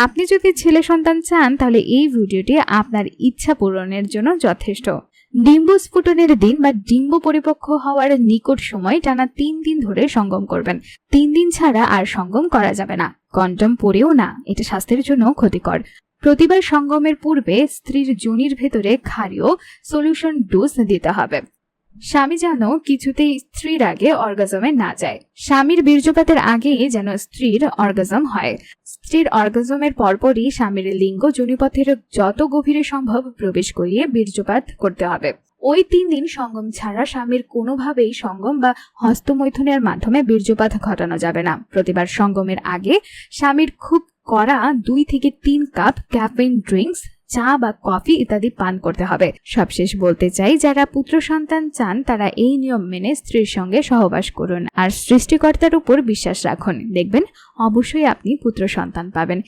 আপনি যদি ছেলে সন্তান চান তাহলে এই ভিডিওটি আপনার ইচ্ছা পূরণের জন্য যথেষ্ট। ডিম্বস্ফুটনের দিন বা ডিম্ব পরিপক্ক হওয়ার নিকট সময় টানা 3 দিন ধরে সঙ্গম করবেন। 3 দিন ছাড়া আর সঙ্গম করা যাবে না, কন্ডম পরেও না, এটা স্বাস্থ্যের জন্য ক্ষতিকর। প্রতিবার সঙ্গমের পূর্বে স্ত্রীর যোনির ভেতরে ক্ষারীয় সলিউশন ডোজ দিতে হবে। স্বামী যেন কিছুতেই স্ত্রীর আগে অর্গাজমে না যায়। স্বামীর বীর্যপাতের আগেই যেন স্ত্রীর অর্গাজম হয়। স্ত্রীর অর্গাজমের পরপরই স্বামীর লিঙ্গ যোনিপথের যত গভীরে সম্ভব প্রবেশ করিয়ে বীর্যপাত করতে হবে। ওই 3 দিন সঙ্গম ছাড়া স্বামীর কোনোভাবেই সঙ্গম বা হস্তমৈথুনের মাধ্যমে বীর্যপাত ঘটানো যাবে না। প্রতিবার সঙ্গমের আগে স্বামীর খুব কড়া 2 থেকে 3 কাপ ক্যাফেইন ড্রিঙ্কস, চা বা কফি ইত্যাদি পান করতে হবে। সবশেষ বলতে চাই, যারা পুত্র সন্তান চান তারা এই নিয়ম মেনে স্ত্রীর সঙ্গে সহবাস করুন আর সৃষ্টিকর্তার উপর বিশ্বাস রাখুন। দেখবেন অবশ্যই আপনি পুত্র সন্তান পাবেন।